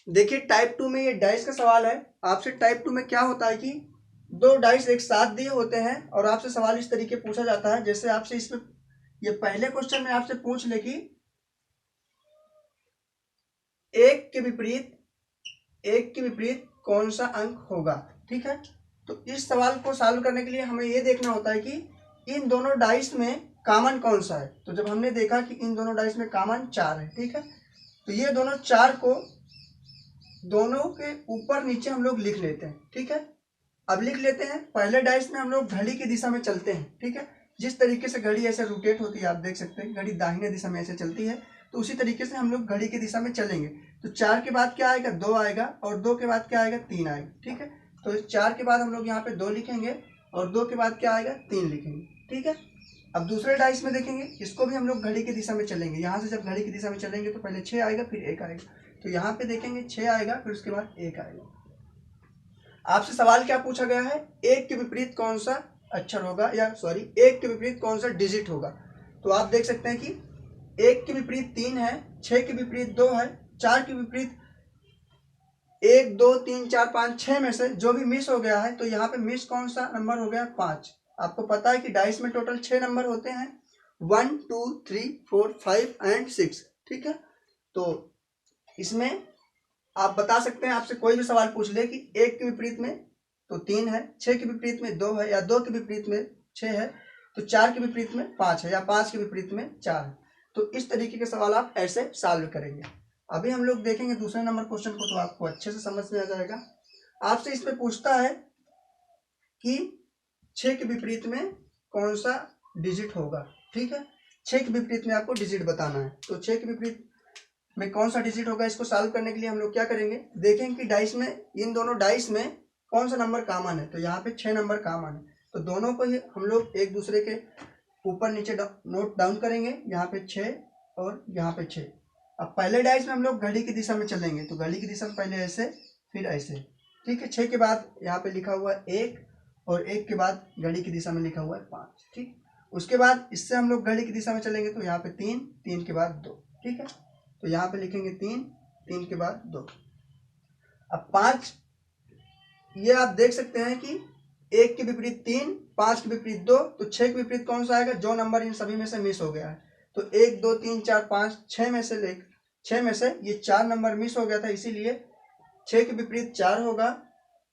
देखिए टाइप 2 में ये डाइस का सवाल है। आपसे टाइप 2 में क्या होता है कि दो डाइस एक साथ दिए होते हैं और आपसे सवाल इस तरीके पूछा जाता है, जैसे आपसे इसमें ये पहले क्वेश्चन में आपसे पूछ ले कि एक के विपरीत कौन सा अंक होगा। ठीक है, तो इस सवाल को सॉल्व करने के लिए हमें ये देखना होता है कि इन दोनों डाइस में कॉमन कौन सा है। तो जब हमने देखा कि इन दोनों डाइस में कॉमन 4 है, ठीक है, तो ये दोनों 4 को दोनों के ऊपर नीचे हम लोग लिख लेते हैं। ठीक है, अब लिख लेते हैं। पहले डाइस में हम लोग घड़ी की दिशा में चलते हैं। ठीक है, जिस तरीके से घड़ी ऐसे रोटेट होती है, आप देख सकते हैं घड़ी दाहिने दिशा में ऐसे चलती है, तो उसी तरीके से हम लोग घड़ी की दिशा में चलेंगे। तो 4 के बाद क्या आएगा, 2 आएगा, और 2 के बाद क्या आएगा, 3 आएगा। ठीक है, तो 4 के बाद हम लोग यहाँ पे 2 लिखेंगे और 2 के बाद क्या आएगा, 3 लिखेंगे। ठीक है, अब दूसरे डाइस में देखेंगे, इसको भी हम लोग घड़ी की दिशा में चलेंगे। यहाँ से जब घड़ी की दिशा में चलेंगे तो पहले 6 आएगा, फिर 1 आएगा। तो यहाँ पे देखेंगे 6 आएगा, फिर उसके बाद 1 आएगा। आपसे सवाल क्या पूछा गया है, एक के विपरीत कौन सा अक्षर होगा, या सॉरी एक के विपरीत कौन सा डिजिट होगा। तो आप देख सकते हैं कि एक के विपरीत 3 है, 6 के विपरीत 2 है, 4 के विपरीत 1 2 3 4 5 6 में से जो भी मिस हो गया है, तो यहाँ पे मिस कौन सा नंबर हो गया, 5। आपको पता है कि डाइस में टोटल 6 नंबर होते हैं, 1 2 3 4 5 एंड 6। ठीक है, तो इसमें आप बता सकते हैं, आपसे कोई भी सवाल पूछ ले कि एक के विपरीत में तो 3 है, 6 के विपरीत में 2 है, या 2 के विपरीत में 6 है, तो 4 के विपरीत में 5 है, या 5 के विपरीत में 4 है। तो इस तरीके के सवाल आप ऐसे सॉल्व करेंगे। अभी हम लोग देखेंगे दूसरे नंबर क्वेश्चन को, तो आपको अच्छे से समझ में आ जाएगा। आपसे इसमें पूछता है कि 6 के विपरीत में कौन सा डिजिट होगा। ठीक है, 6 के विपरीत में आपको डिजिट बताना है। तो 6 के विपरीत में कौन सा डिजिट होगा, इसको सॉल्व करने के लिए हम लोग क्या करेंगे, देखेंगे कि डाइस में, इन दोनों डाइस में कौन सा नंबर कॉमन है। तो यहाँ पे 6 नंबर कॉमन है, तो दोनों को ही हम लोग एक दूसरे के ऊपर नीचे नोट डाउन करेंगे। यहाँ पे 6 और यहाँ पे 6। अब पहले डाइस में हम लोग घड़ी की दिशा में चलेंगे, तो घड़ी की दिशा में पहले ऐसे फिर ऐसे। ठीक है, 6 के बाद यहाँ पे लिखा हुआ है 1, और 1 के बाद घड़ी की दिशा में लिखा हुआ है 5। ठीक, उसके बाद इससे हम लोग घड़ी की दिशा में चलेंगे, तो यहाँ पे 3, 3 के बाद 2। ठीक है, तो यहाँ पे लिखेंगे 3, 3 के बाद 2। अब 5, ये आप देख सकते हैं कि 1 के विपरीत 3, 5 के विपरीत 2, तो 6 के विपरीत कौन सा आएगा, जो नंबर इन सभी में से मिस हो गया है। तो 1 2 3 4 5 6 में से ये 4 नंबर मिस हो गया था, इसीलिए 6 के विपरीत 4 होगा।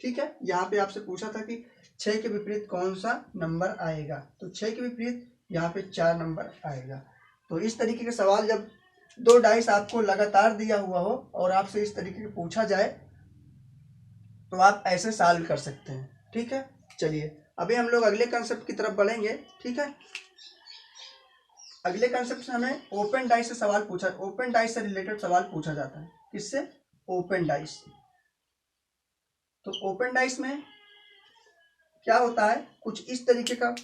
ठीक है, यहाँ पे आपसे पूछा था कि 6 के विपरीत कौन सा नंबर आएगा, तो 6 के विपरीत यहाँ पे 4 नंबर आएगा। तो इस तरीके के सवाल जब दो डाइस आपको लगातार दिया हुआ हो और आपसे इस तरीके से पूछा जाए, तो आप ऐसे सॉल्व कर सकते हैं। ठीक है, चलिए अभी हम लोग अगले कंसेप्ट की तरफ बढ़ेंगे। ठीक है, अगले कंसेप्ट से हमें ओपन डाइस से सवाल पूछा, ओपन डाइस से रिलेटेड सवाल पूछा जाता है। किससे, ओपन डाइस। तो ओपन डाइस में क्या होता है, कुछ इस तरीके का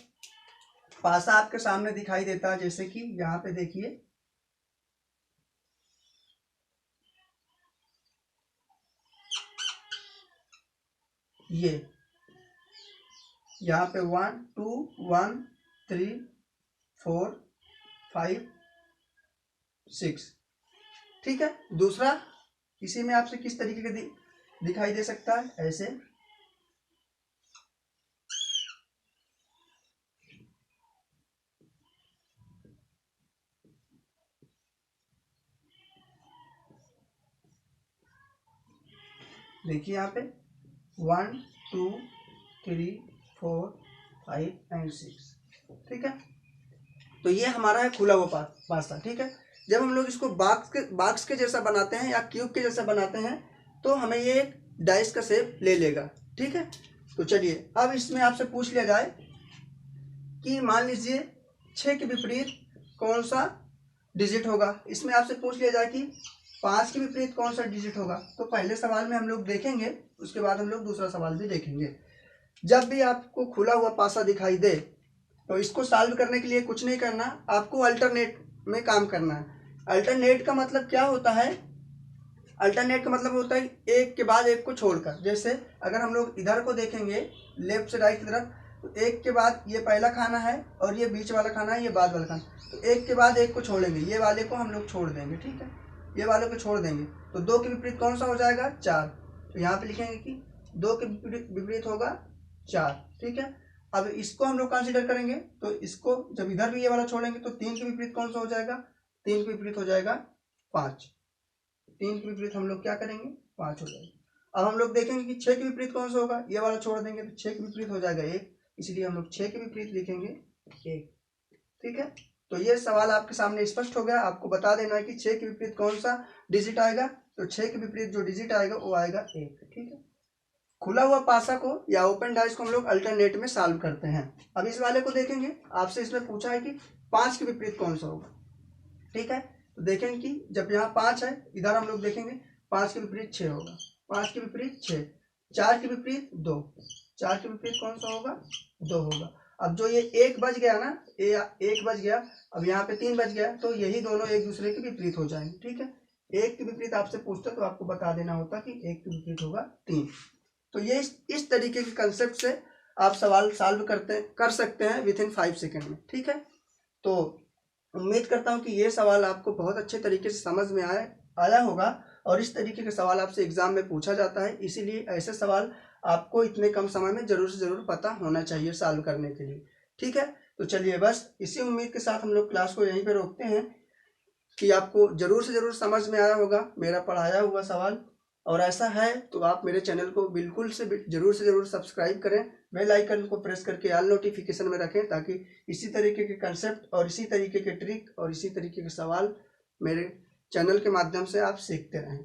पासा आपके सामने दिखाई देता है, जैसे कि यहाँ पे देखिए, ये यहाँ पे 1 2 1 3 4 5 6। ठीक है, दूसरा इसी में आपसे किस तरीके का दिखाई दे सकता है, ऐसे। देखिए यहाँ पे 1 2 3 4 5 एंड 6। ठीक है, तो ये हमारा है खुला हुआ पासा। ठीक है, जब हम लोग इसको बॉक्स के जैसा बनाते हैं या क्यूब के जैसा बनाते हैं, तो हमें ये एक डाइस का शेप ले लेगा। ठीक है, तो चलिए अब इसमें आपसे पूछ लिया जाए कि मान लीजिए 6 के विपरीत कौन सा डिजिट होगा। इसमें आपसे पूछ लिया जाए कि 5 के विपरीत कौन सा डिजिट होगा। तो पहले सवाल में हम लोग देखेंगे, उसके बाद हम लोग दूसरा सवाल भी देखेंगे। जब भी आपको खुला हुआ पासा दिखाई दे, तो इसको सॉल्व करने के लिए कुछ नहीं करना, आपको अल्टरनेट में काम करना है। अल्टरनेट का मतलब क्या होता है, अल्टरनेट का मतलब होता है एक के बाद एक को छोड़कर। जैसे अगर हम लोग इधर को देखेंगे लेफ्ट से राइट की तरफ, तो एक के बाद ये पहला खाना है और ये बीच वाला खाना है, ये बाद वाला खाना, तो एक के बाद एक को छोड़ेंगे, ये वाले को हम लोग छोड़ देंगे। ठीक है, ये वाले को छोड़ देंगे तो 2 के विपरीत कौन सा हो जाएगा 4। तो यहाँ पे लिखेंगे कि 2 के विपरीत होगा 4। ठीक है, अब इसको हम लोग कंसीडर करेंगे तो इसको जब इधर भी ये वाला छोड़ेंगे तो 3 के विपरीत कौन सा हो जाएगा, 3 के विपरीत हो जाएगा 5। 3 के विपरीत हम लोग क्या करेंगे 5 हो जाएगा। अब हम लोग देखेंगे कि 6 के विपरीत कौन सा होगा, ये वाला छोड़ देंगे तो 6 के विपरीत हो जाएगा 1, इसलिए हम लोग 6 के विपरीत लिखेंगे 1। ठीक है, तो ये सवाल आपके सामने स्पष्ट हो गया। आपको बता देना है कि 6 के विपरीत कौन सा डिजिट आएगा, तो 6 के विपरीत जो डिजिट आएगा वो आएगा 1। ठीक है, खुला हुआ पासा को या ओपन डाइस को हम लोग अल्टरनेट में सॉल्व करते हैं। अब इस वाले को देखेंगे, आपसे इसमें पूछा है कि 5 के विपरीत कौन सा होगा। ठीक है, तो देखेंगे कि जब यहाँ 5 है, इधर हम लोग देखेंगे 5 के विपरीत 6 होगा, 5 के विपरीत 6, 4 के विपरीत 2, 4 के विपरीत कौन सा होगा 2 होगा। अब जो ये 1 बच गया ना, 1 बच गया, अब यहाँ पे 3 बच गया, तो यही दोनों एक दूसरे के विपरीत हो जाएंगे। ठीक है, 1 के विपरीत आपसे पूछता तो आपको बता देना होता कि 1 के विपरीत होगा 3। तो ये इस तरीके के कंसेप्ट से आप सवाल सॉल्व कर सकते हैं विद इन 5 सेकेंड में। ठीक है, तो उम्मीद करता हूँ कि ये सवाल आपको बहुत अच्छे तरीके से समझ में आया होगा और इस तरीके के सवाल आपसे एग्जाम में पूछा जाता है, इसीलिए ऐसे सवाल आपको इतने कम समय में जरूर से जरूर पता होना चाहिए सॉल्व करने के लिए। ठीक है, तो चलिए बस इसी उम्मीद के साथ हम लोग क्लास को यहीं पे रोकते हैं कि आपको जरूर से जरूर समझ में आया होगा मेरा पढ़ाया हुआ सवाल, और ऐसा है तो आप मेरे चैनल को बिल्कुल से जरूर सब्सक्राइब करें, बेल आइकन को प्रेस करके ऑल नोटिफिकेशन में रखें, ताकि इसी तरीके के कंसेप्ट और इसी तरीके के ट्रिक और इसी तरीके के सवाल मेरे चैनल के माध्यम से आप सीखते रहें।